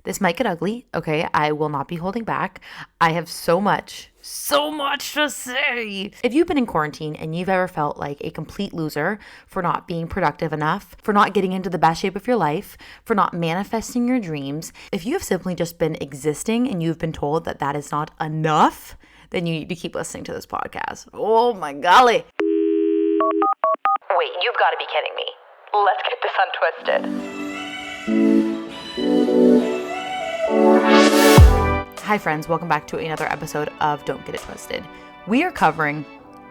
This might get ugly, okay? I will not be holding back. I have so much to say. If you've been in quarantine and you've ever felt like a complete loser for not being productive enough, for not getting into the best shape of your life, for not manifesting your dreams, if you have simply just been existing and you've been told that that is not enough, then you need to keep listening to this podcast. Oh my golly. Wait, you've got to be kidding me. Let's get this untwisted. Hi friends, welcome back to another episode of Don't Get It Twisted. We are covering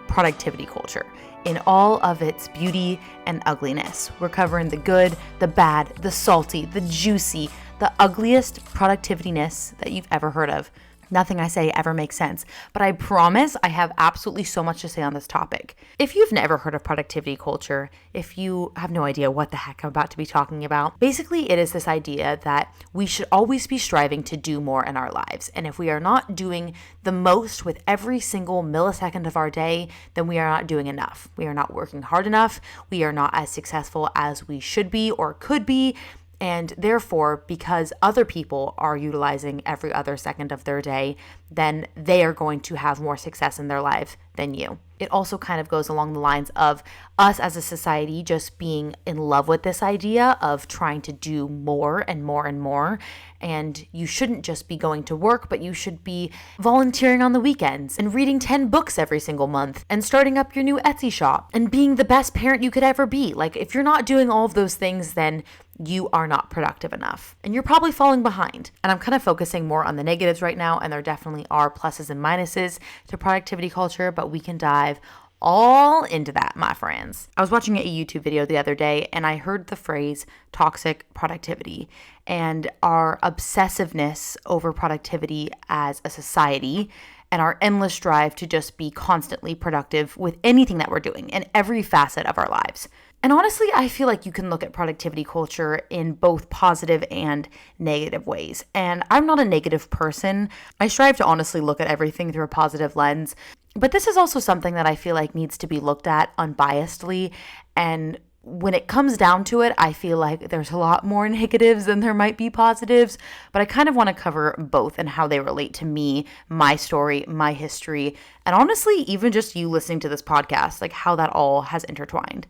productivity culture in all of its beauty and ugliness. We're covering the good, the bad, the salty, the juicy, the ugliest productivity-ness that you've ever heard of. Nothing I say ever makes sense, but I promise I have absolutely so much to say on this topic. If you've never heard of productivity culture, if you have no idea what the heck I'm about to be talking about, basically it is this idea that we should always be striving to do more in our lives. And if we are not doing the most with every single millisecond of our day, then we are not doing enough. We are not working hard enough. We are not as successful as we should be or could be. And therefore, because other people are utilizing every other second of their day, then they are going to have more success in their life than you. It also kind of goes along the lines of us as a society just being in love with this idea of trying to do more and more and more. And you shouldn't just be going to work, but you should be volunteering on the weekends and reading 10 books every single month and starting up your new Etsy shop and being the best parent you could ever be. Like, if you're not doing all of those things, then you are not productive enough and you're probably falling behind. And I'm kind of focusing more on the negatives right now, and there definitely are pluses and minuses to productivity culture, but we can dive all into that, my friends. I was watching a YouTube video the other day and I heard the phrase toxic productivity and our obsessiveness over productivity as a society and our endless drive to just be constantly productive with anything that we're doing in every facet of our lives. And honestly, I feel like you can look at productivity culture in both positive and negative ways. And I'm not a negative person. I strive to honestly look at everything through a positive lens. But this is also something that I feel like needs to be looked at unbiasedly. And when it comes down to it, I feel like there's a lot more negatives than there might be positives, but I kind of want to cover both and how they relate to me, my story, my history, and honestly, even just you listening to this podcast, like how that all has intertwined.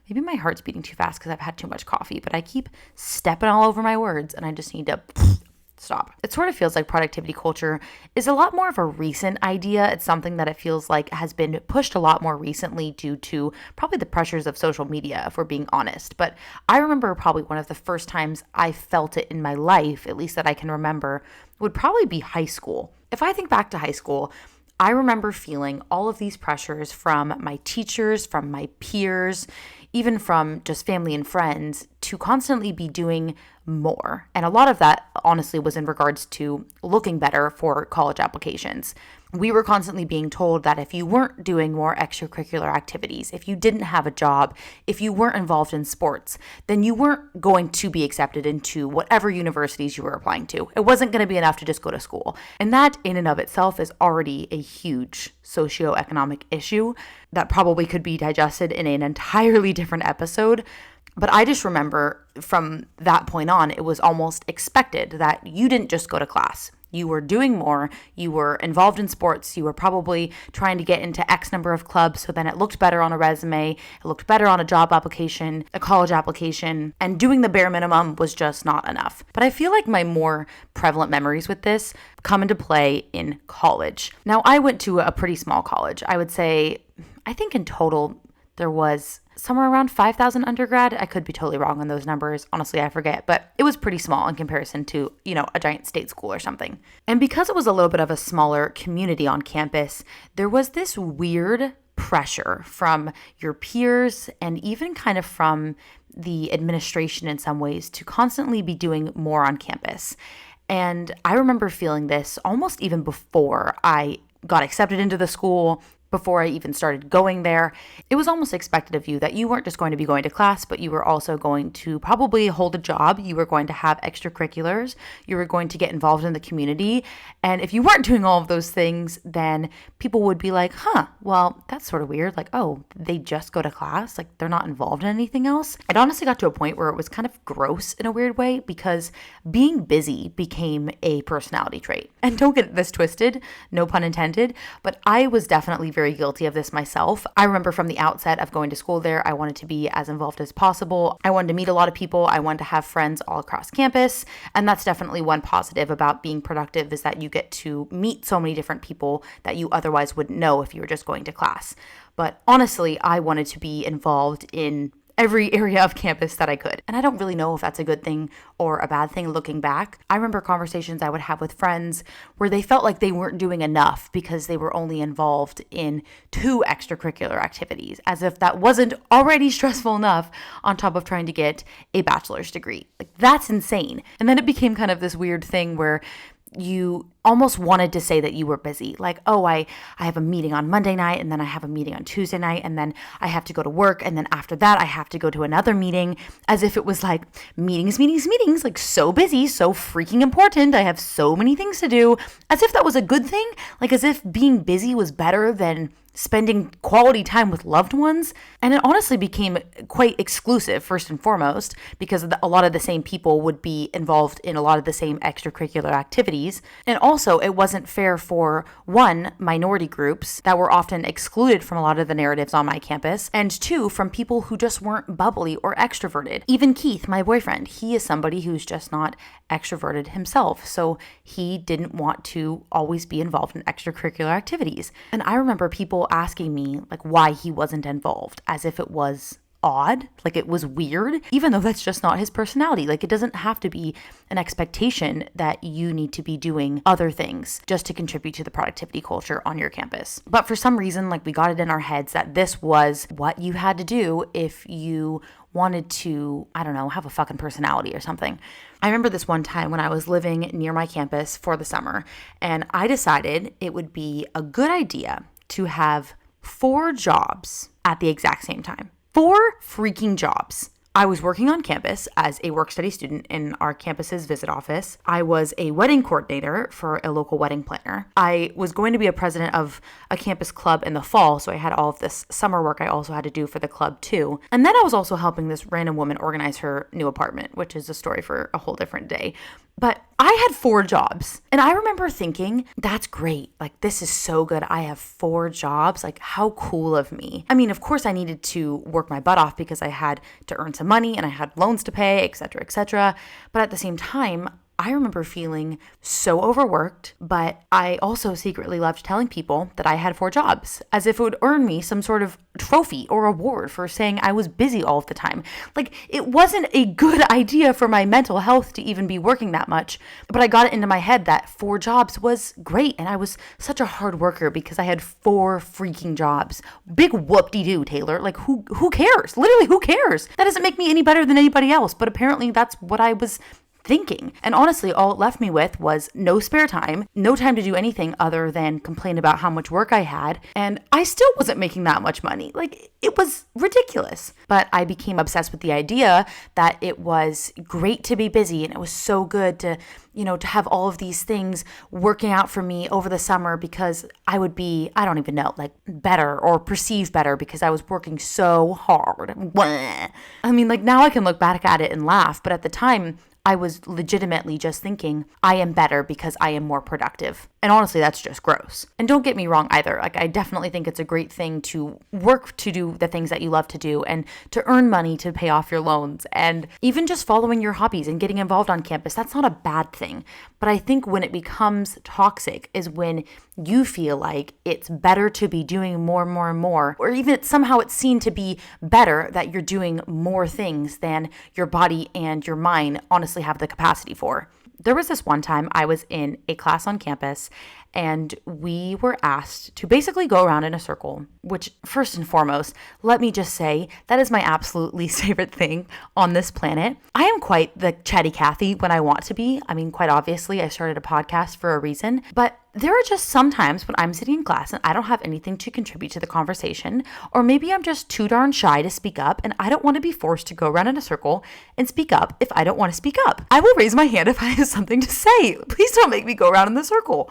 Maybe my heart's beating too fast because I've had too much coffee, but I keep stepping all over my words and I just need to stop. It sort of feels like productivity culture is a lot more of a recent idea. It's something that it feels like has been pushed a lot more recently due to probably the pressures of social media, if we're being honest. But I remember probably one of the first times I felt it in my life, at least that I can remember, would probably be high school. If I think back to high school, I remember feeling all of these pressures from my teachers, from my peers, even from just family and friends to constantly be doing more. And a lot of that honestly was in regards to looking better for college applications. We were constantly being told that if you weren't doing more extracurricular activities, if you didn't have a job, if you weren't involved in sports, then you weren't going to be accepted into whatever universities you were applying to. It wasn't going to be enough to just go to school. And that in and of itself is already a huge socioeconomic issue that probably could be digested in an entirely different episode. But I just remember from that point on, it was almost expected that you didn't just go to class. You were doing more, you were involved in sports, you were probably trying to get into X number of clubs so then it looked better on a resume, it looked better on a job application, a college application, and doing the bare minimum was just not enough. But I feel like my more prevalent memories with this come into play in college. Now, I went to a pretty small college. I would say, I think in total, there was somewhere around 5,000 undergrad. I could be totally wrong on those numbers. Honestly, I forget, but it was pretty small in comparison to, a giant state school or something. And because it was a little bit of a smaller community on campus, there was this weird pressure from your peers and even kind of from the administration in some ways to constantly be doing more on campus. And I remember feeling this almost even before I got accepted into the school, before I even started going there. It was almost expected of you that you weren't just going to be going to class, but you were also going to probably hold a job. You were going to have extracurriculars. You were going to get involved in the community. And if you weren't doing all of those things, then people would be like, well, that's sort of weird. Like, oh, they just go to class? Like, they're not involved in anything else? It honestly got to a point where it was kind of gross in a weird way because being busy became a personality trait. And don't get this twisted, no pun intended, but I was definitely very guilty of this myself. I remember from the outset of going to school there, I wanted to be as involved as possible. I wanted to meet a lot of people. I wanted to have friends all across campus. And that's definitely one positive about being productive, is that you get to meet so many different people that you otherwise wouldn't know if you were just going to class. But honestly, I wanted to be involved in every area of campus that I could. And I don't really know if that's a good thing or a bad thing looking back. I remember conversations I would have with friends where they felt like they weren't doing enough because they were only involved in 2 extracurricular activities, as if that wasn't already stressful enough on top of trying to get a bachelor's degree. Like, that's insane. And then it became kind of this weird thing where you almost wanted to say that you were busy. Like, oh, I have a meeting on Monday night, and then I have a meeting on Tuesday night, and then I have to go to work, and then after that I have to go to another meeting, as if it was like meetings, like so busy, so freaking important. I have so many things to do, as if that was a good thing, like as if being busy was better than spending quality time with loved ones. And it honestly became quite exclusive, first and foremost, because a lot of the same people would be involved in a lot of the same extracurricular activities. And also, it wasn't fair for, one, minority groups that were often excluded from a lot of the narratives on my campus, and 2, from people who just weren't bubbly or extroverted. Even Keith, my boyfriend, he is somebody who's just not extroverted himself, so he didn't want to always be involved in extracurricular activities. And I remember people asking me like why he wasn't involved, as if it was odd, like it was weird, even though that's just not his personality. Like, it doesn't have to be an expectation that you need to be doing other things just to contribute to the productivity culture on your campus. But for some reason, like, we got it in our heads that this was what you had to do if you wanted to, I don't know, have a fucking personality or something. I remember this one time when I was living near my campus for the summer, and I decided it would be a good idea to have 4 jobs at the exact same time. 4 freaking jobs. I was working on campus as a work-study student in our campus's visit office. I was a wedding coordinator for a local wedding planner. I was going to be a president of a campus club in the fall, so I had all of this summer work I also had to do for the club too. And then I was also helping this random woman organize her new apartment, which is a story for a whole different day. But I had 4 jobs, and I remember thinking, that's great. Like, this is so good. I have 4 jobs. Like, how cool of me. I mean, of course I needed to work my butt off because I had to earn some money and I had loans to pay, etc., etc. But at the same time, I remember feeling so overworked, but I also secretly loved telling people that I had 4 jobs, as if it would earn me some sort of trophy or award for saying I was busy all of the time. Like, it wasn't a good idea for my mental health to even be working that much, but I got it into my head that 4 jobs was great, and I was such a hard worker because I had 4 freaking jobs. Big whoop-de-doo, Taylor. Like, who cares? Literally, who cares? That doesn't make me any better than anybody else, but apparently that's what I was thinking. And honestly, all it left me with was no spare time, no time to do anything other than complain about how much work I had. And I still wasn't making that much money. Like, it was ridiculous. But I became obsessed with the idea that it was great to be busy, and it was so good to, to have all of these things working out for me over the summer, because I would be, I don't even know, like, better or perceived better because I was working so hard. I mean, like, now I can look back at it and laugh, but at the time, I was legitimately just thinking, I am better because I am more productive. And honestly, that's just gross. And don't get me wrong either. Like, I definitely think it's a great thing to work to do the things that you love to do and to earn money to pay off your loans. And even just following your hobbies and getting involved on campus, that's not a bad thing. But I think when it becomes toxic is when you feel like it's better to be doing more and more and more, or even somehow it's seen to be better that you're doing more things than your body and your mind honestly have the capacity for. There was this one time I was in a class on campus, and we were asked to basically go around in a circle, which first and foremost, let me just say that is my absolute least favorite thing on this planet. I am quite the chatty Cathy when I want to be. I mean, quite obviously, I started a podcast for a reason, but there are just some times when I'm sitting in class and I don't have anything to contribute to the conversation, or maybe I'm just too darn shy to speak up and I don't want to be forced to go around in a circle and speak up if I don't want to speak up. I will raise my hand if I have something to say. Please don't make me go around in the circle.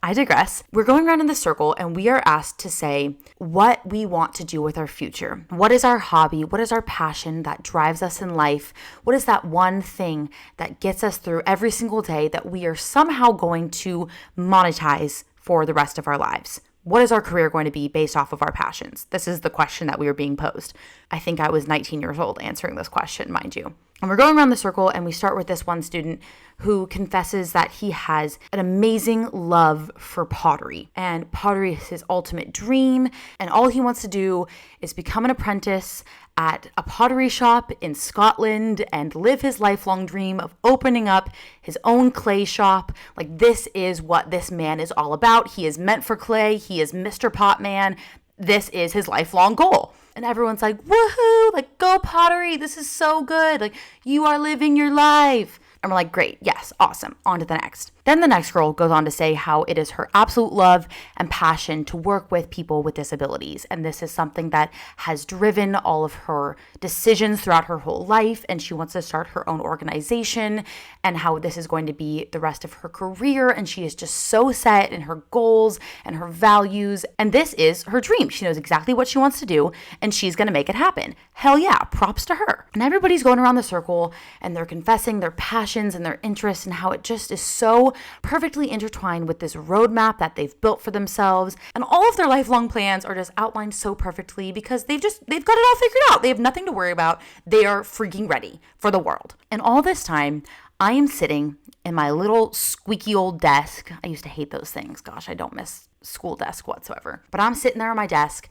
I digress. We're going around in the circle and we are asked to say what we want to do with our future. What is our hobby? What is our passion that drives us in life? What is that one thing that gets us through every single day that we are somehow going to monetize for the rest of our lives? What is our career going to be based off of our passions? This is the question that we were being posed. I think I was 19 years old answering this question, mind you. And we're going around the circle and we start with this one student who confesses that he has an amazing love for pottery. And pottery is his ultimate dream. And all he wants to do is become an apprentice at a pottery shop in Scotland and live his lifelong dream of opening up his own clay shop. Like, this is what this man is all about. He is meant for clay. He is Mr. Potman. This is his lifelong goal. And everyone's like, woohoo, like, go pottery. This is so good. Like, you are living your life. And we're like, great, yes, awesome, on to the next. Then the next girl goes on to say how it is her absolute love and passion to work with people with disabilities. And this is something that has driven all of her decisions throughout her whole life. And she wants to start her own organization and how this is going to be the rest of her career. And she is just so set in her goals and her values. And this is her dream. She knows exactly what she wants to do and she's going to make it happen. Hell yeah, props to her. And everybody's going around the circle and they're confessing their passions and their interests and how it just is so perfectly intertwined with this roadmap that they've built for themselves. And all of their lifelong plans are just outlined so perfectly because they've got it all figured out. They have nothing to worry about. They are freaking ready for the world. And all this time, I am sitting in my little squeaky old desk. I used to hate those things. Gosh, I don't miss school desk whatsoever. But I'm sitting there at my desk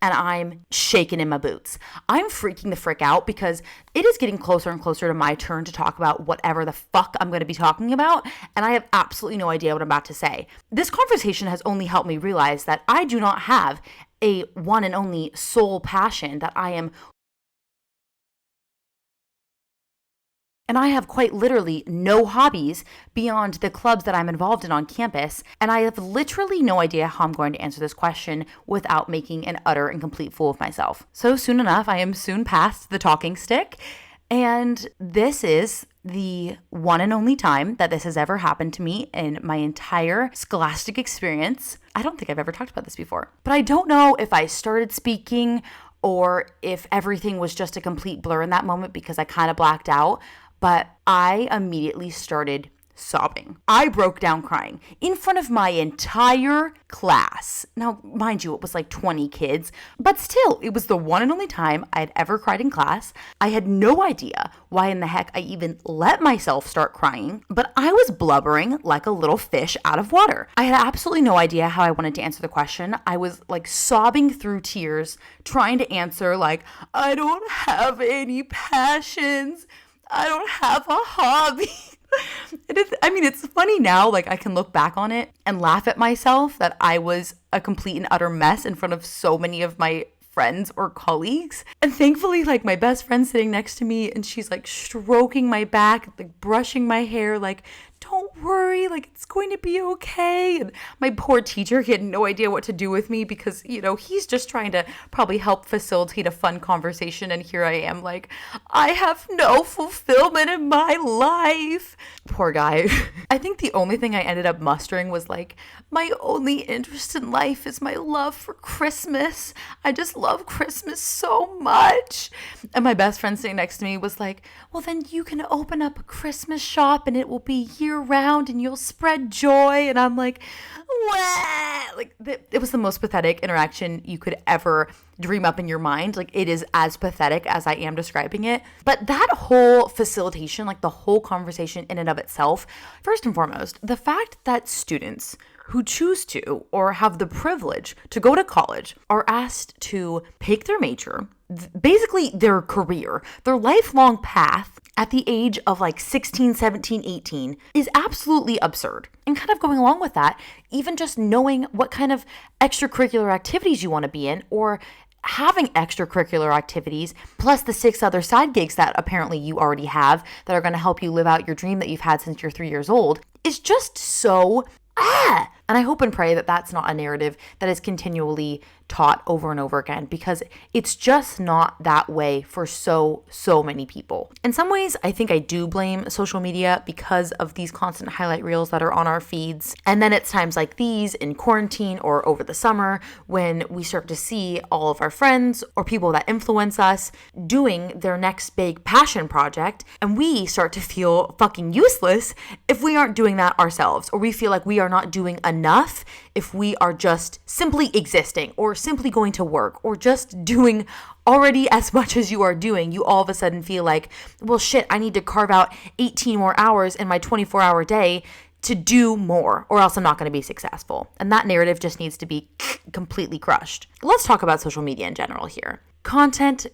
and I'm shaking in my boots. I'm freaking the frick out because it is getting closer and closer to my turn to talk about whatever the fuck I'm going to be talking about, and I have absolutely no idea what I'm about to say. This conversation has only helped me realize that I do not have a one and only sole passion that I am. And I have quite literally no hobbies beyond the clubs that I'm involved in on campus. And I have literally no idea how I'm going to answer this question without making an utter and complete fool of myself. So soon enough, I am soon past the talking stick. And this is the one and only time that this has ever happened to me in my entire scholastic experience. I don't think I've ever talked about this before. But I don't know if I started speaking or if everything was just a complete blur in that moment because I kind of blacked out. But I immediately started sobbing. I broke down crying in front of my entire class. Now, mind you, it was like 20 kids, but still, it was the one and only time I had ever cried in class. I had no idea why in the heck I even let myself start crying, but I was blubbering like a little fish out of water. I had absolutely no idea how I wanted to answer the question. I was like sobbing through tears, trying to answer like, I don't have any passions. I don't have a hobby. It's funny now, like I can look back on it and laugh at myself that I was a complete and utter mess in front of so many of my friends or colleagues. And thankfully, like my best friend's sitting next to me and she's like stroking my back, like brushing my hair, like, don't worry, like it's going to be okay. And my poor teacher, he had no idea what to do with me because, he's just trying to probably help facilitate a fun conversation. And here I am like, I have no fulfillment in my life. Poor guy. I think the only thing I ended up mustering was like, my only interest in life is my love for Christmas. I just love Christmas so much. And my best friend sitting next to me was like, well, then you can open up a Christmas shop and it will be year round and you'll spread joy. And I'm like, what? Like it was the most pathetic interaction you could ever dream up in your mind. Like it is as pathetic as I am describing it. But that whole facilitation, like the whole conversation in and of itself, first and foremost, the fact that students who choose to or have the privilege to go to college are asked to pick their major, basically their career, their lifelong path, at the age of like 16, 17, 18 is absolutely absurd. And kind of going along with that, even just knowing what kind of extracurricular activities you want to be in, or having extracurricular activities, plus the 6 other side gigs that apparently you already have that are going to help you live out your dream that you've had since you're 3 years old, is just so And I hope and pray that that's not a narrative that is continually taught over and over again, because it's just not that way for so many people. In some ways, I think I do blame social media because of these constant highlight reels that are on our feeds. And then it's times like these in quarantine or over the summer when we start to see all of our friends or people that influence us doing their next big passion project, and we start to feel fucking useless if we aren't doing that ourselves, or we feel like we are not doing enough if we are just simply existing or simply going to work or just doing already as much as you are doing. You all of a sudden feel like, well, shit, I need to carve out 18 more hours in my 24-hour day to do more, or else I'm not going to be successful. And that narrative just needs to be completely crushed. Let's talk about social media in general here. Content.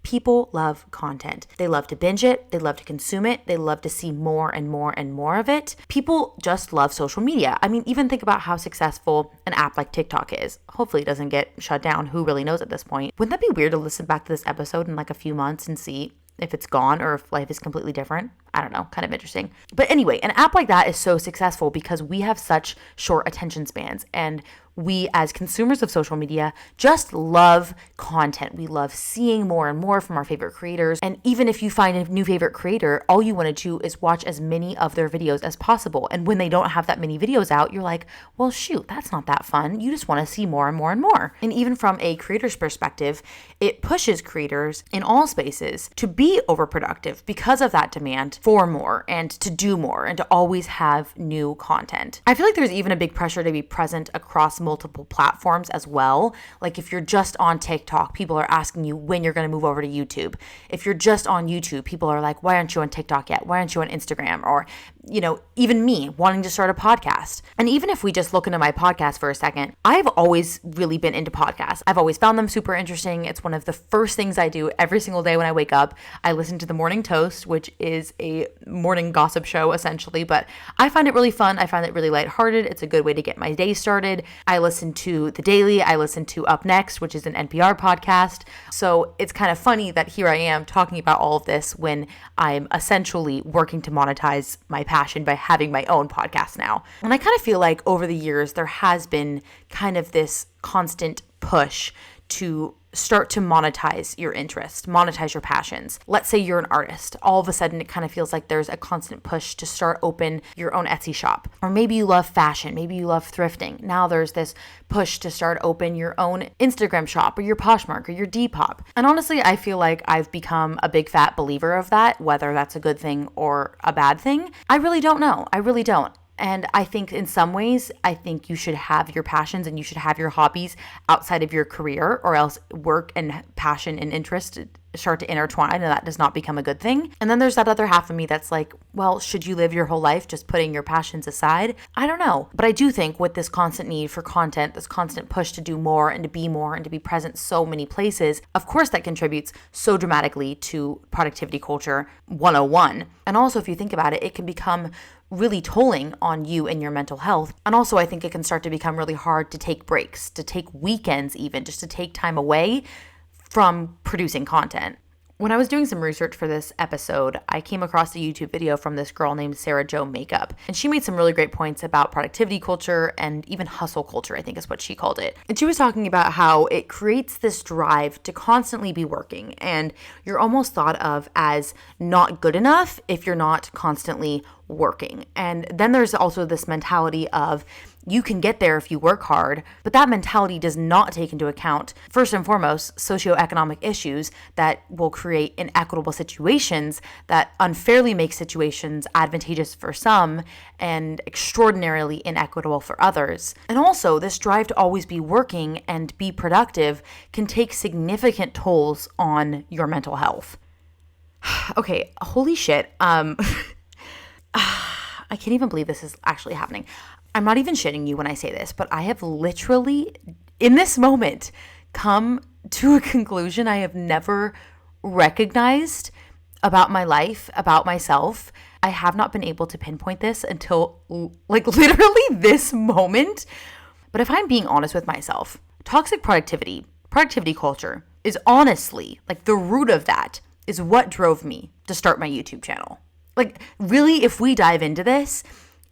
People love content. They love to binge it. They love to consume it. They love to see more and more and more of it. People just love social media. I mean, even think about how successful an app like TikTok is. Hopefully it doesn't get shut down. Who really knows at this point? Wouldn't that be weird to listen back to this episode in like a few months and see if it's gone or if life is completely different? I don't know, kind of interesting. But anyway, an app like that is so successful because we have such short attention spans, and we as consumers of social media just love content. We love seeing more and more from our favorite creators. And even if you find a new favorite creator, all you want to do is watch as many of their videos as possible. And when they don't have that many videos out, you're like, well, shoot, that's not that fun. You just want to see more and more and more. And even from a creator's perspective, it pushes creators in all spaces to be overproductive because of that demand for more and to do more and to always have new content. I feel like there's even a big pressure to be present across multiple platforms as well. Like if you're just on TikTok, people are asking you when you're going to move over to YouTube. If you're just on YouTube, people are like, why aren't you on TikTok yet? Why aren't you on Instagram? Or, you know, even me wanting to start a podcast. And even if we just look into my podcast for a second, I've always really been into podcasts. I've always found them super interesting. It's one of the first things I do every single day when I wake up. I listen to The Morning Toast, which is a morning gossip show essentially, but I find it really fun. I find it really lighthearted. It's a good way to get my day started. I listen to The Daily. I listen to Up Next, which is an NPR podcast. So it's kind of funny that here I am talking about all of this when I'm essentially working to monetize my passion by having my own podcast now. And I kind of feel like over the years, there has been kind of this constant push to start to monetize your interest, monetize your passions. Let's say you're an artist. All of a sudden, it kind of feels like there's a constant push to start open your own Etsy shop. Or maybe you love fashion. Maybe you love thrifting. Now there's this push to start open your own Instagram shop or your Poshmark or your Depop. And honestly, I feel like I've become a big fat believer of that, whether that's a good thing or a bad thing. I really don't know. I really don't. And I think in some ways, I think you should have your passions and you should have your hobbies outside of your career, or else work and passion and interest start to intertwine and that does not become a good thing. And then there's that other half of me that's like, well, should you live your whole life just putting your passions aside? I don't know. But I do think with this constant need for content, this constant push to do more and to be more and to be present so many places, of course that contributes so dramatically to productivity culture 101. And also if you think about it, it can become really tolling on you and your mental health. And also I think it can start to become really hard to take breaks, to take weekends even, just to take time away from producing content. When I was doing some research for this episode, I came across a YouTube video from this girl named Sarah Jo Makeup, and she made some really great points about productivity culture and even hustle culture, I think is what she called it. And she was talking about how it creates this drive to constantly be working, and you're almost thought of as not good enough if you're not constantly working. And then there's also this mentality of you can get there if you work hard, but that mentality does not take into account, first and foremost, socioeconomic issues that will create inequitable situations that unfairly make situations advantageous for some and extraordinarily inequitable for others. And also, this drive to always be working and be productive can take significant tolls on your mental health. Okay, holy shit. I can't even believe this is actually happening. I'm not even shitting you when I say this, but I have literally, in this moment, come to a conclusion I have never recognized about my life, about myself. I have not been able to pinpoint this until like literally this moment. But if I'm being honest with myself, toxic productivity culture is honestly like the root of that is what drove me to start my YouTube channel. Like really, if we dive into this,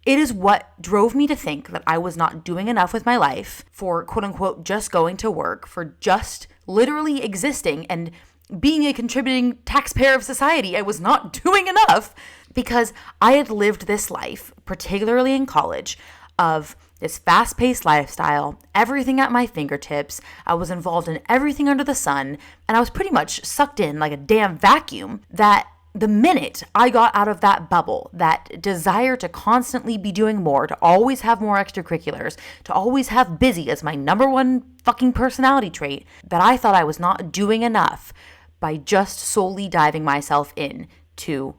it is what drove me to think that I was not doing enough with my life for quote unquote just going to work, for just literally existing and being a contributing taxpayer of society. I was not doing enough because I had lived this life, particularly in college, of this fast-paced lifestyle, everything at my fingertips. I was involved in everything under the sun, and I was pretty much sucked in like a damn vacuum that the minute I got out of that bubble, that desire to constantly be doing more, to always have more extracurriculars, to always have busy as my number one fucking personality trait, that I thought I was not doing enough by just solely diving myself in to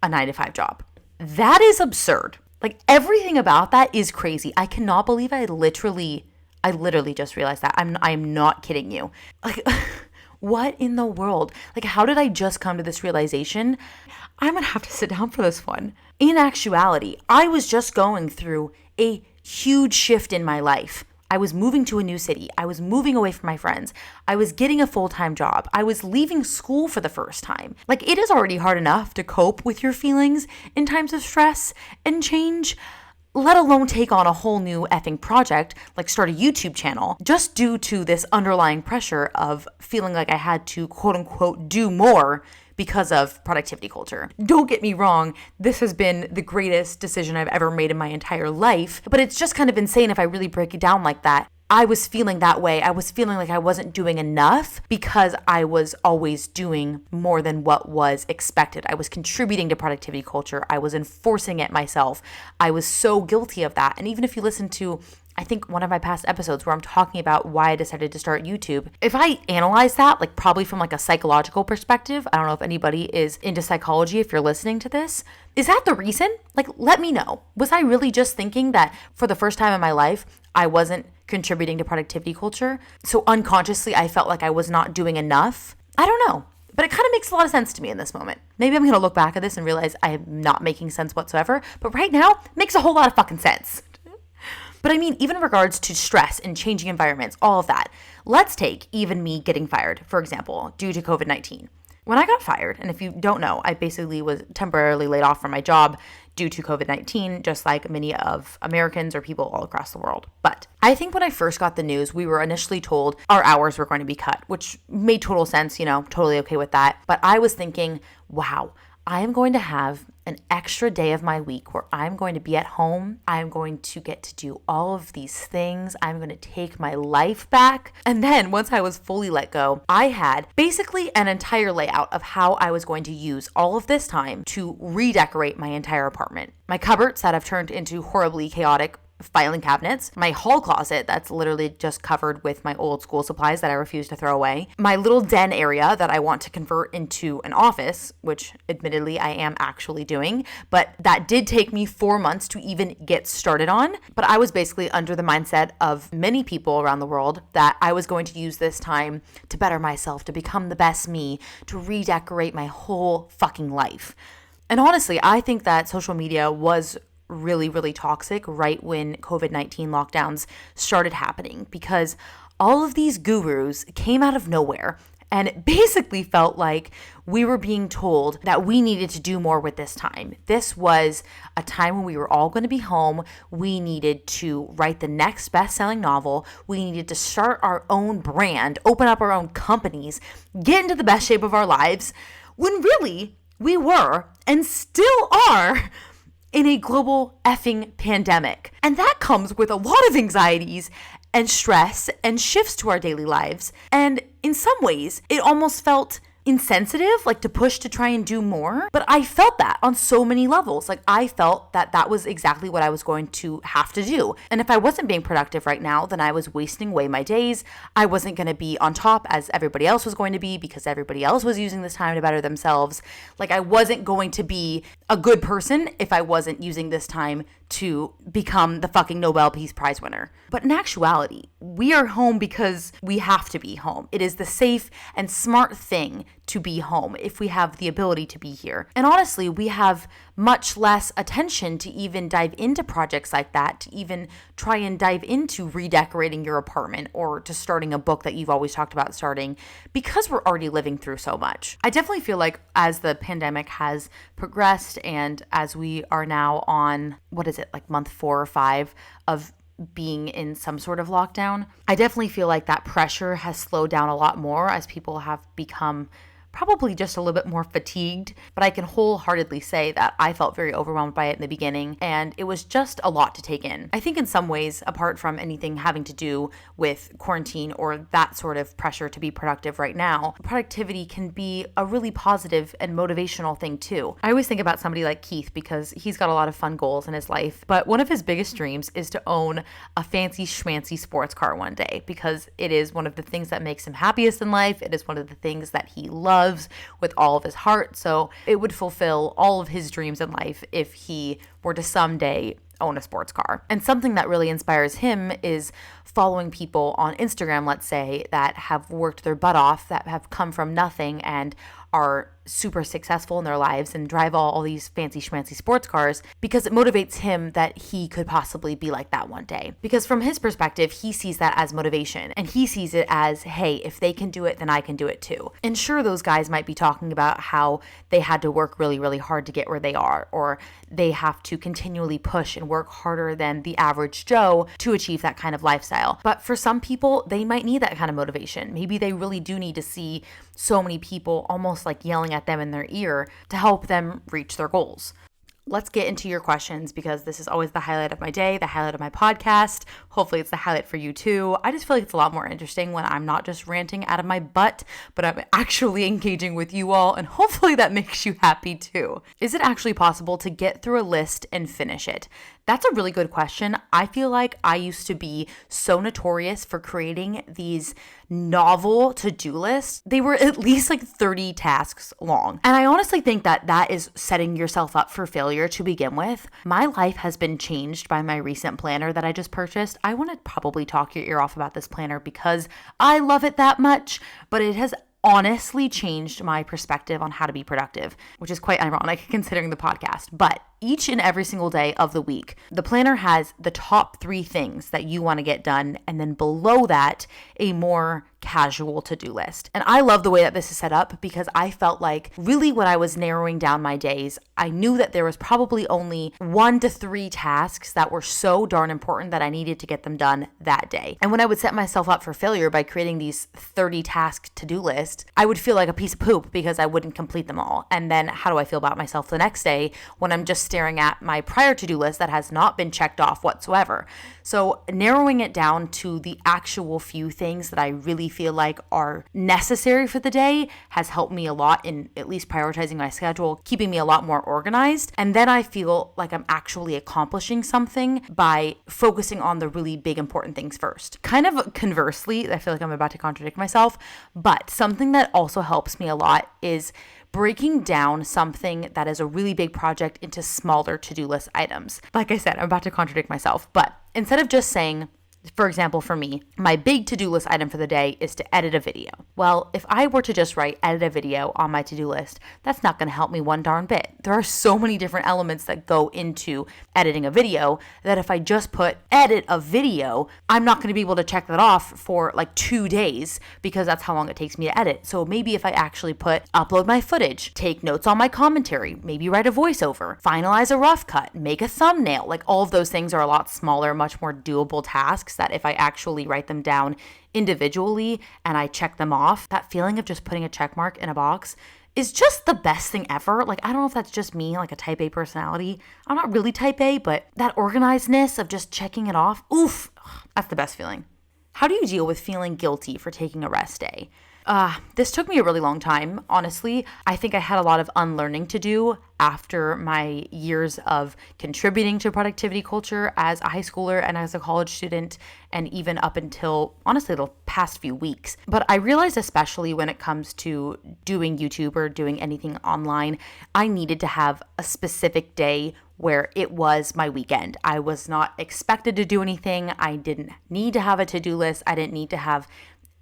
a 9-to-5 job. That is absurd. Like everything about that is crazy. I cannot believe I literally just realized that. I'm not kidding you. Like what in the world? Like, how did I just come to this realization? I'm gonna have to sit down for this one. In actuality, I was just going through a huge shift in my life. I was moving to a new city. I was moving away from my friends. I was getting a full-time job. I was leaving school for the first time. Like, it is already hard enough to cope with your feelings in times of stress and change, let alone take on a whole new effing project, like start a YouTube channel, just due to this underlying pressure of feeling like I had to quote unquote do more because of productivity culture. Don't get me wrong, this has been the greatest decision I've ever made in my entire life, but it's just kind of insane if I really break it down like that. I was feeling that way. I was feeling like I wasn't doing enough because I was always doing more than what was expected. I was contributing to productivity culture. I was enforcing it myself. I was so guilty of that. And even if you listen to, I think, one of my past episodes where I'm talking about why I decided to start YouTube, if I analyze that, like probably from like a psychological perspective, I don't know if anybody is into psychology if you're listening to this, is that the reason? Like, let me know. Was I really just thinking that for the first time in my life, I wasn't contributing to productivity culture? So unconsciously, I felt like I was not doing enough. I don't know. But it kind of makes a lot of sense to me in this moment. Maybe I'm going to look back at this and realize I am not making sense whatsoever. But right now, it makes a whole lot of fucking sense. But I mean, even in regards to stress and changing environments, all of that. Let's take even me getting fired, for example, due to COVID-19. When I got fired, and if you don't know, I basically was temporarily laid off from my job due to COVID-19, just like many of Americans or people all across the world. But I think when I first got the news, we were initially told our hours were going to be cut, which made total sense, totally okay with that. But I was thinking, wow, I am going to have an extra day of my week where I'm going to be at home. I'm going to get to do all of these things. I'm going to take my life back. And then once I was fully let go, I had basically an entire layout of how I was going to use all of this time to redecorate my entire apartment. My cupboards that have turned into horribly chaotic filing cabinets, my hall closet that's literally just covered with my old school supplies that I refuse to throw away, my little den area that I want to convert into an office, which admittedly I am actually doing, but that did take me 4 months to even get started on. But I was basically under the mindset of many people around the world that I was going to use this time to better myself, to become the best me, to redecorate my whole fucking life. And honestly, I think that social media was really, really toxic right when COVID-19 lockdowns started happening, because all of these gurus came out of nowhere and it basically felt like we were being told that we needed to do more with this time. This was a time when we were all going to be home. We needed to write the next best-selling novel. We needed to start our own brand, open up our own companies, get into the best shape of our lives, when really we were and still are in a global effing pandemic. And that comes with a lot of anxieties and stress and shifts to our daily lives. And in some ways, it almost felt insensitive, like to push to try and do more. But I felt that on so many levels. Like I felt that that was exactly what I was going to have to do. And if I wasn't being productive right now, then I was wasting away my days. I wasn't going to be on top as everybody else was going to be because everybody else was using this time to better themselves. Like I wasn't going to be a good person if I wasn't using this time to become the fucking Nobel Peace Prize winner. But in actuality, we are home because we have to be home. It is the safe and smart thing to be home if we have the ability to be here. And honestly, we have much less attention to even dive into projects like that, to even try and dive into redecorating your apartment or to starting a book that you've always talked about starting, because we're already living through so much. I definitely feel like as the pandemic has progressed and as we are now on, like month 4 or 5 of being in some sort of lockdown, I definitely feel like that pressure has slowed down a lot more as people have become probably just a little bit more fatigued, but I can wholeheartedly say that I felt very overwhelmed by it in the beginning, and it was just a lot to take in. I think in some ways, apart from anything having to do with quarantine or that sort of pressure to be productive right now, productivity can be a really positive and motivational thing too. I always think about somebody like Keith because he's got a lot of fun goals in his life, but one of his biggest dreams is to own a fancy schmancy sports car one day, because it is one of the things that makes him happiest in life. It is one of the things that he loves with all of his heart. So it would fulfill all of his dreams in life if he were to someday own a sports car. And something that really inspires him is following people on Instagram, let's say, that have worked their butt off, that have come from nothing and are super successful in their lives and drive all these fancy schmancy sports cars, because it motivates him that he could possibly be like that one day. Because from his perspective, he sees that as motivation, and he sees it as, hey, if they can do it, then I can do it too. And sure, those guys might be talking about how they had to work really, really hard to get where they are, or they have to continually push and work harder than the average Joe to achieve that kind of lifestyle. But for some people, they might need that kind of motivation. Maybe they really do need to see so many people almost like yelling at them in their ear to help them reach their goals. Let's get into your questions, because this is always the highlight of my day, the highlight of my podcast. Hopefully it's the highlight for you too. I just feel like it's a lot more interesting when I'm not just ranting out of my butt, but I'm actually engaging with you all, and hopefully that makes you happy too. Is it actually possible to get through a list and finish it? That's a really good question. I feel like I used to be so notorious for creating these novel to-do lists. They were at least like 30 tasks long. And I honestly think that that is setting yourself up for failure to begin with. My life has been changed by my recent planner that I just purchased. I want to probably talk your ear off about this planner because I love it that much, but it has honestly changed my perspective on how to be productive, which is quite ironic considering the podcast. But each and every single day of the week, the planner has the top 3 things that you want to get done, and then below that, a more casual to-do list. And I love the way that this is set up, because I felt like really when I was narrowing down my days, I knew that there was probably only 1 to 3 tasks that were so darn important that I needed to get them done that day. And when I would set myself up for failure by creating these 30 task to-do lists, I would feel like a piece of poop because I wouldn't complete them all. And then how do I feel about myself the next day when I'm just staring at my prior to-do list that has not been checked off whatsoever? So narrowing it down to the actual few things that I really feel like are necessary for the day has helped me a lot in at least prioritizing my schedule, keeping me a lot more organized. And then I feel like I'm actually accomplishing something by focusing on the really big important things first. Kind of conversely, I feel like I'm about to contradict myself, but something that also helps me a lot is breaking down something that is a really big project into smaller to-do list items. Like I said, I'm about to contradict myself, but instead of just saying, for example, for me, my big to-do list item for the day is to edit a video. Well, if I were to just write edit a video on my to-do list, that's not going to help me one darn bit. There are so many different elements that go into editing a video that if I just put edit a video, I'm not going to be able to check that off for like 2 days because that's how long it takes me to edit. So maybe if I actually put upload my footage, take notes on my commentary, maybe write a voiceover, finalize a rough cut, make a thumbnail, like all of those things are a lot smaller, much more doable tasks that if I actually write them down individually and I check them off, that feeling of just putting a check mark in a box is just the best thing ever. Like, I don't know if that's just me, like a type A personality. I'm not really type A, but that organizedness of just checking it off, oof, that's the best feeling. How do you deal with feeling guilty for taking a rest day? This took me a really long time, honestly. I think I had a lot of unlearning to do after my years of contributing to productivity culture as a high schooler and as a college student, and even up until, honestly, the past few weeks. But I realized, especially when it comes to doing YouTube or doing anything online, I needed to have a specific day where it was my weekend. I was not expected to do anything. I didn't need to have a to-do list. I didn't need to have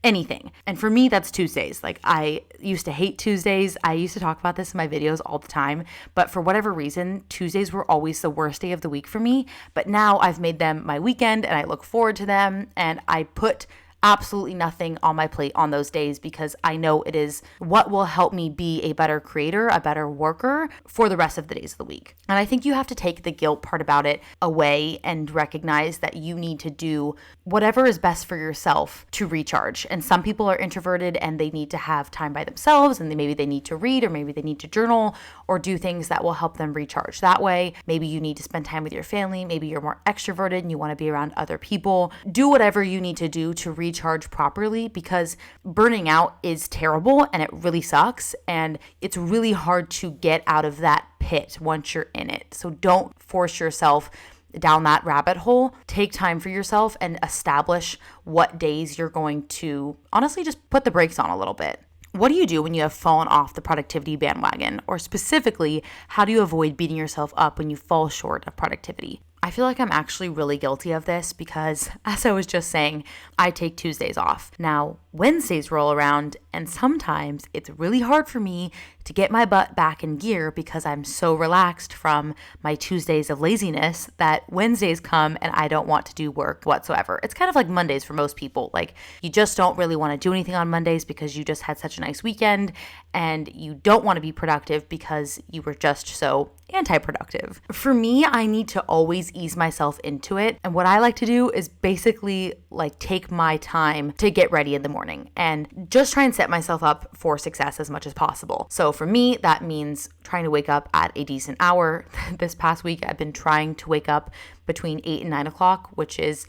anything. And for me, that's Tuesdays. Like, I used to hate Tuesdays. I used to talk about this in my videos all the time, but for whatever reason, Tuesdays were always the worst day of the week for me. But now I've made them my weekend and I look forward to them, and I put absolutely nothing on my plate on those days because I know it is what will help me be a better creator, a better worker for the rest of the days of the week. And I think you have to take the guilt part about it away and recognize that you need to do whatever is best for yourself to recharge. And some people are introverted and they need to have time by themselves, and maybe they need to read, or maybe they need to journal or do things that will help them recharge that way. Maybe you need to spend time with your family. Maybe you're more extroverted and you want to be around other people. Do whatever you need to do to recharge properly, because burning out is terrible and it really sucks, and it's really hard to get out of that pit once you're in it. So don't force yourself down that rabbit hole. Take time for yourself and establish what days you're going to honestly just put the brakes on a little bit. What do you do when you have fallen off the productivity bandwagon? Or specifically, how do you avoid beating yourself up when you fall short of productivity? I feel like I'm actually really guilty of this because, as I was just saying, I take Tuesdays off. Now, Wednesdays roll around, and sometimes it's really hard for me to get my butt back in gear because I'm so relaxed from my Tuesdays of laziness that Wednesdays come and I don't want to do work whatsoever. It's kind of like Mondays for most people. Like, you just don't really want to do anything on Mondays because you just had such a nice weekend, and you don't want to be productive because you were just so anti-productive. For me, I need to always ease myself into it. And what I like to do is basically like take my time to get ready in the morning and just try and set myself up for success as much as possible. So for me, that means trying to wake up at a decent hour. This past week, I've been trying to wake up between 8 and 9 o'clock, which is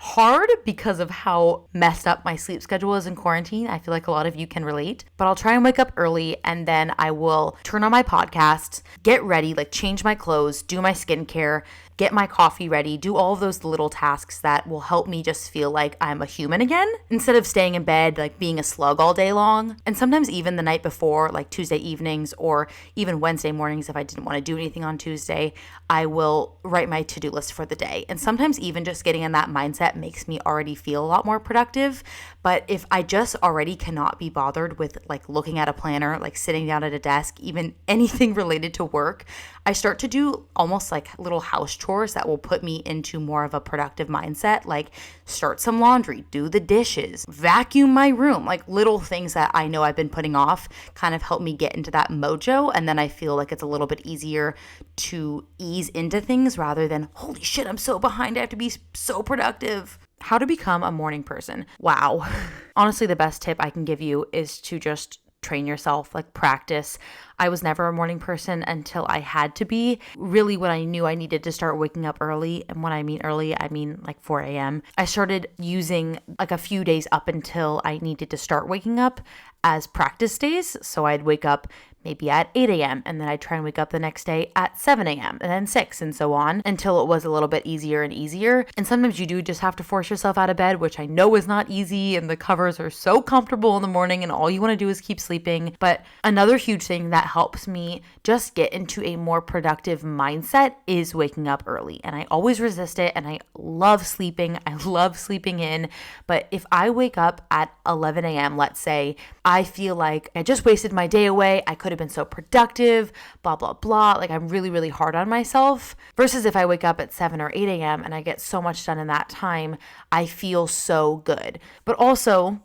hard because of how messed up my sleep schedule is in quarantine. I feel like a lot of you can relate, but I'll try and wake up early, and then I will turn on my podcasts, get ready, like change my clothes, do my skincare, get my coffee ready, do all of those little tasks that will help me just feel like I'm a human again instead of staying in bed, like being a slug all day long. And sometimes even the night before, like Tuesday evenings or even Wednesday mornings, if I didn't want to do anything on Tuesday, I will write my to-do list for the day. And sometimes even just getting in that mindset makes me already feel a lot more productive. But if I just already cannot be bothered with like looking at a planner, like sitting down at a desk, even anything related to work, I start to do almost like little house chores that will put me into more of a productive mindset, like start some laundry, do the dishes, vacuum my room, like little things that I know I've been putting off kind of help me get into that mojo. And then I feel like it's a little bit easier to ease into things rather than, holy shit, I'm so behind, I have to be so productive. How to become a morning person. Wow. Honestly, the best tip I can give you is to just train yourself, like practice. I was never a morning person until I had to be. Really, when I knew I needed to start waking up early, and when I mean early, I mean like 4 a.m. I started using like a few days up until I needed to start waking up as practice days. So I'd wake up maybe at 8 a.m. and then I'd try and wake up the next day at 7 a.m. and then 6 and so on until it was a little bit easier and easier. And sometimes you do just have to force yourself out of bed, which I know is not easy, and the covers are so comfortable in the morning and all you want to do is keep sleeping. But another huge thing that helps me just get into a more productive mindset is waking up early. And I always resist it, and I love sleeping. I love sleeping in. But if I wake up at 11 a.m., let's say, I feel like I just wasted my day away. I could have been so productive, blah, blah, blah. Like, I'm really, really hard on myself. Versus if I wake up at 7 or 8 a.m. and I get so much done in that time, I feel so good. But also,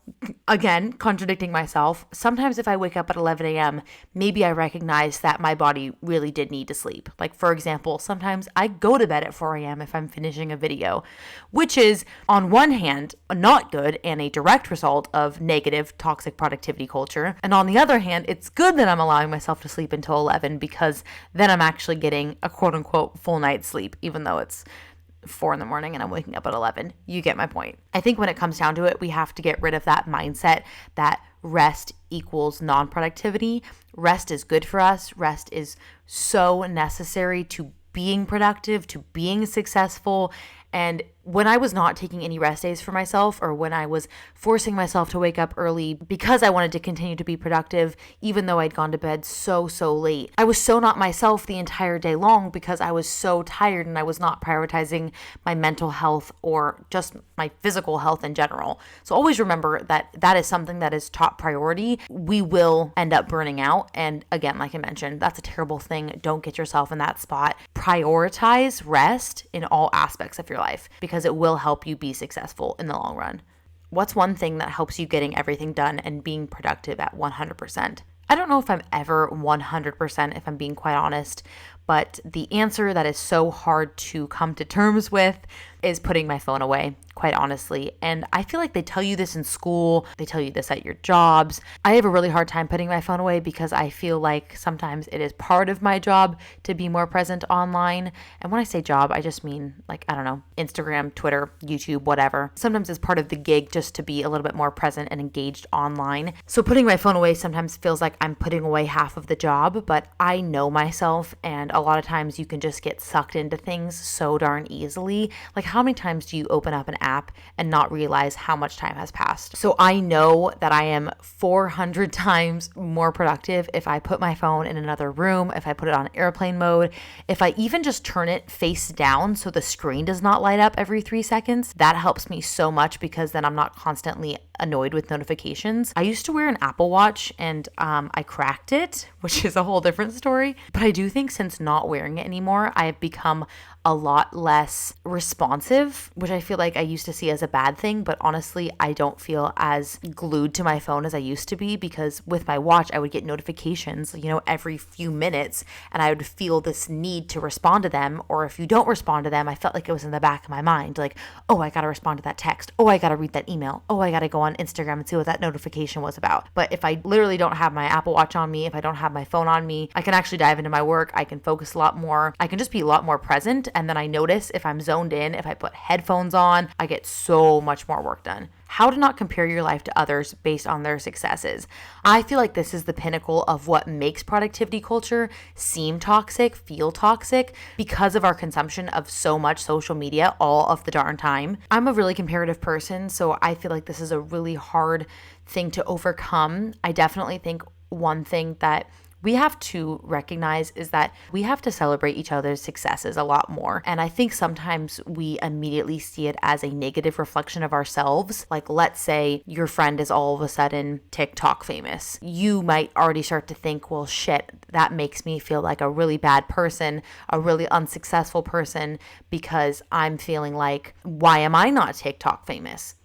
again, contradicting myself, sometimes if I wake up at 11 a.m., maybe I recognize that my body really did need to sleep. Like, for example, sometimes I go to bed at 4 a.m. if I'm finishing a video, which is on one hand not good and a direct result of negative toxic productivity culture. And on the other hand, it's good that I'm allowing myself to sleep until 11 because then I'm actually getting a quote unquote full night's sleep, even though it's 4 a.m. and I'm waking up at 11. You get my point. I think when it comes down to it, we have to get rid of that mindset that rest equals non-productivity. Rest is good for us. Rest is so necessary to being productive, to being successful. And when I was not taking any rest days for myself, or when I was forcing myself to wake up early because I wanted to continue to be productive, even though I'd gone to bed so late, I was so not myself the entire day long because I was so tired and I was not prioritizing my mental health or just my physical health in general. So always remember that that is something that is top priority. We will end up burning out. And again, like I mentioned, that's a terrible thing. Don't get yourself in that spot. Prioritize rest in all aspects of your life because it will help you be successful in the long run. What's one thing that helps you getting everything done and being productive at 100%? I don't know if I'm ever 100%, if I'm being quite honest, but the answer that is so hard to come to terms with is putting my phone away, quite honestly. And I feel like they tell you this in school, they tell you this at your jobs. I have a really hard time putting my phone away because I feel like sometimes it is part of my job to be more present online. And when I say job, I just mean like, I don't know, Instagram, Twitter, YouTube, whatever. Sometimes it's part of the gig just to be a little bit more present and engaged online. So putting my phone away sometimes feels like I'm putting away half of the job, but I know myself, and a lot of times you can just get sucked into things so darn easily. Like, how many times do you open up an app and not realize how much time has passed? So I know that I am 400 times more productive if I put my phone in another room, if I put it on airplane mode, if I even just turn it face down so the screen does not light up every 3 seconds. That helps me so much because then I'm not constantly annoyed with notifications. I used to wear an Apple Watch and I cracked it, which is a whole different story. But I do think since not wearing it anymore, I have become a lot less responsive, which I feel like I used to see as a bad thing. But honestly, I don't feel as glued to my phone as I used to be because with my watch, I would get notifications, every few minutes, and I would feel this need to respond to them. Or if you don't respond to them, I felt like it was in the back of my mind, like, oh, I got to respond to that text. Oh, I got to read that email. Oh, I got to go on Instagram and see what that notification was about. But if I literally don't have my Apple Watch on me, if I don't have my phone on me, I can actually dive into my work. I can focus a lot more. I can just be a lot more present. And then I notice if I'm zoned in, if I put headphones on, I get so much more work done. How to not compare your life to others based on their successes. I feel like this is the pinnacle of what makes productivity culture seem toxic, feel toxic, because of our consumption of so much social media all of the darn time. I'm a really comparative person, so I feel like this is a really hard thing to overcome. I definitely think one thing that we have to recognize is that we have to celebrate each other's successes a lot more. And I think sometimes we immediately see it as a negative reflection of ourselves. Like, let's say your friend is all of a sudden TikTok famous. You might already start to think, well, shit, that makes me feel like a really bad person, a really unsuccessful person, because I'm feeling like, why am I not TikTok famous?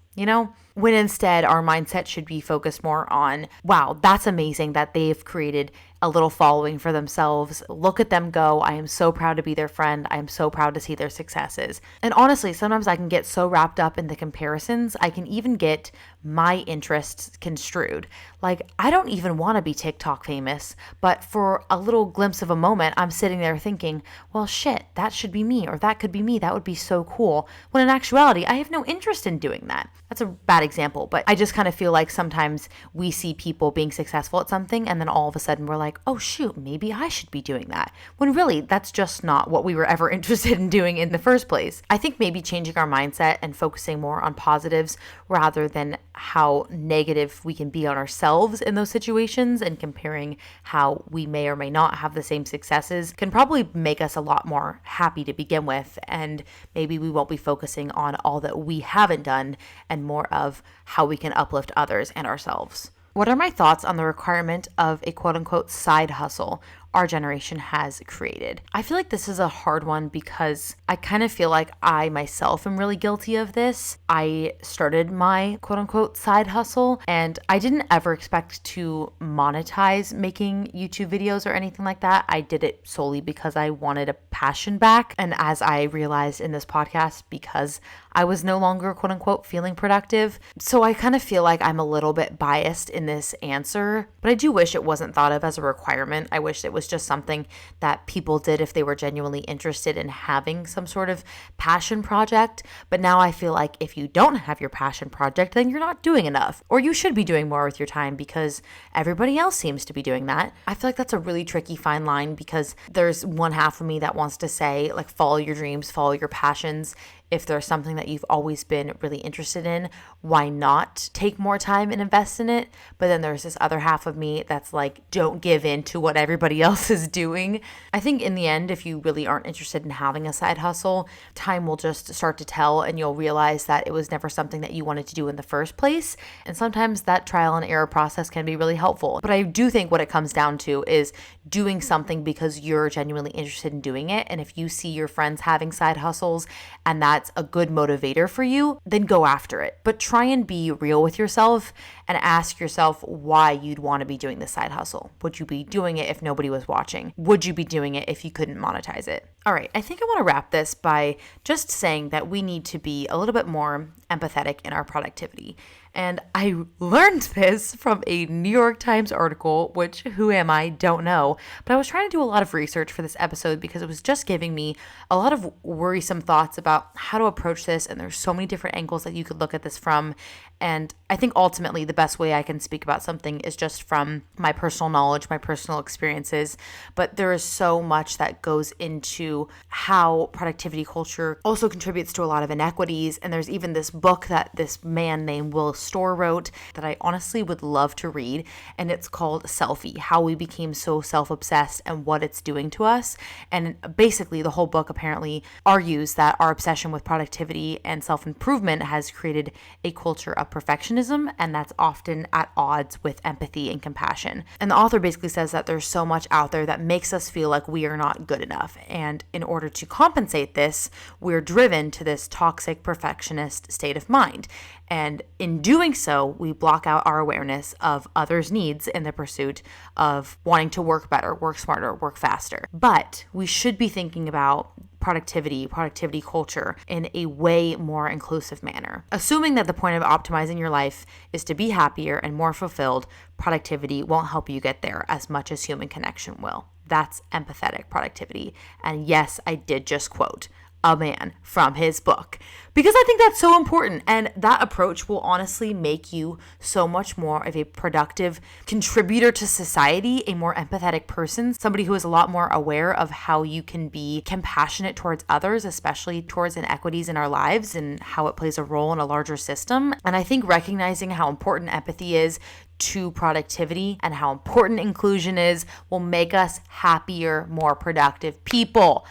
When instead our mindset should be focused more on, wow, that's amazing that they've created a little following for themselves. Look at them go. I am so proud to be their friend. I am so proud to see their successes. And honestly, sometimes I can get so wrapped up in the comparisons, I can even get my interests construed. Like, I don't even want to be TikTok famous, but for a little glimpse of a moment, I'm sitting there thinking, well, shit, that should be me, or that could be me. That would be so cool. When in actuality, I have no interest in doing that. That's a bad example, but I just kind of feel like sometimes we see people being successful at something and then all of a sudden we're like, oh shoot, maybe I should be doing that. When really that's just not what we were ever interested in doing in the first place. I think maybe changing our mindset and focusing more on positives rather than how negative we can be on ourselves in those situations and comparing how we may or may not have the same successes can probably make us a lot more happy to begin with. And maybe we won't be focusing on all that we haven't done and more of how we can uplift others and ourselves. What are my thoughts on the requirement of a quote unquote side hustle our generation has created? I feel like this is a hard one because I kind of feel like I myself am really guilty of this. I started my quote unquote side hustle and I didn't ever expect to monetize making YouTube videos or anything like that. I did it solely because I wanted a passion back. And as I realized in this podcast, because I was no longer quote unquote feeling productive. So I kind of feel like I'm a little bit biased in this answer, but I do wish it wasn't thought of as a requirement. I wish it was was just something that people did if they were genuinely interested in having some sort of passion project. But now I feel like if you don't have your passion project, then you're not doing enough, or you should be doing more with your time because everybody else seems to be doing that. I feel like that's a really tricky fine line, because there's one half of me that wants to say, like, follow your dreams, follow your passions. If there's something that you've always been really interested in, why not take more time and invest in it? But then there's this other half of me that's like, don't give in to what everybody else is doing. I think in the end, if you really aren't interested in having a side hustle, time will just start to tell, and you'll realize that it was never something that you wanted to do in the first place. And sometimes that trial and error process can be really helpful. But I do think what it comes down to is doing something because you're genuinely interested in doing it. And if you see your friends having side hustles and that's a good motivator for you, then go after it. But try and be real with yourself and ask yourself why you'd want to be doing this side hustle. Would you be doing it if nobody was watching? Would you be doing it if you couldn't monetize it? All right, I think I want to wrap this by just saying that we need to be a little bit more empathetic in our productivity. And I learned this from a New York Times article, which, who am I? Don't know. But I was trying to do a lot of research for this episode because it was just giving me a lot of worrisome thoughts about how to approach this. And there's so many different angles that you could look at this from. And I think ultimately the best way I can speak about something is just from my personal knowledge, my personal experiences. But there is so much that goes into how productivity culture also contributes to a lot of inequities. And there's even this book that this man named Will Storr wrote that I honestly would love to read. And it's called Selfie, How We Became So Self-Obsessed and What It's Doing to Us. And basically the whole book apparently argues that our obsession with productivity and self-improvement has created a culture of perfectionism, and that's often at odds with empathy and compassion. And the author basically says that there's so much out there that makes us feel like we are not good enough. And in order to compensate this, we're driven to this toxic perfectionist state of mind. And in doing so, we block out our awareness of others' needs in the pursuit of wanting to work better, work smarter, work faster. But we should be thinking about productivity culture in a way more inclusive manner. Assuming that the point of optimizing your life is to be happier and more fulfilled, productivity won't help you get there as much as human connection will. That's empathetic productivity. And yes, I did just quote a man from his book, because I think that's so important. And that approach will honestly make you so much more of a productive contributor to society, a more empathetic person, somebody who is a lot more aware of how you can be compassionate towards others, especially towards inequities in our lives and how it plays a role in a larger system. And I think recognizing how important empathy is to productivity and how important inclusion is will make us happier, more productive people.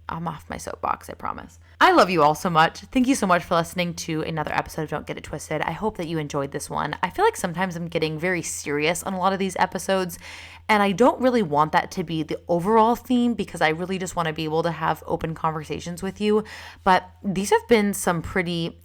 I'm off my soapbox, I promise. I love you all so much. Thank you so much for listening to another episode of Don't Get It Twisted. I hope that you enjoyed this one. I feel like sometimes I'm getting very serious on a lot of these episodes, and I don't really want that to be the overall theme because I really just want to be able to have open conversations with you. But these have been some pretty,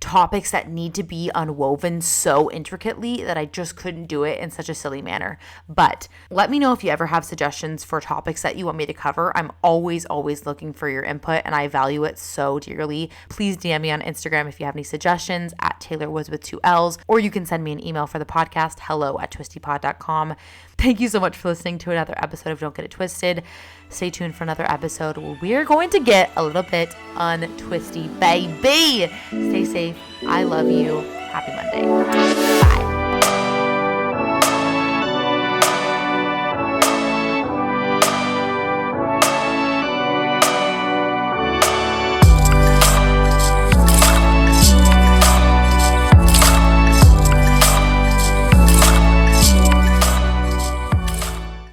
topics that need to be unwoven so intricately that I just couldn't do it in such a silly manner. But let me know if you ever have suggestions for topics that you want me to cover. I'm always looking for your input, and I value it so dearly. Please DM me on Instagram if you have any suggestions at Taylor Woods with 2 L's, or you can send me an email for the podcast, hello@twistypod.com. Thank you so much for listening to another episode of Don't Get It Twisted. Stay tuned for another episode where we're going to get a little bit untwisty, baby. Stay safe. I love you. Happy Monday. Bye.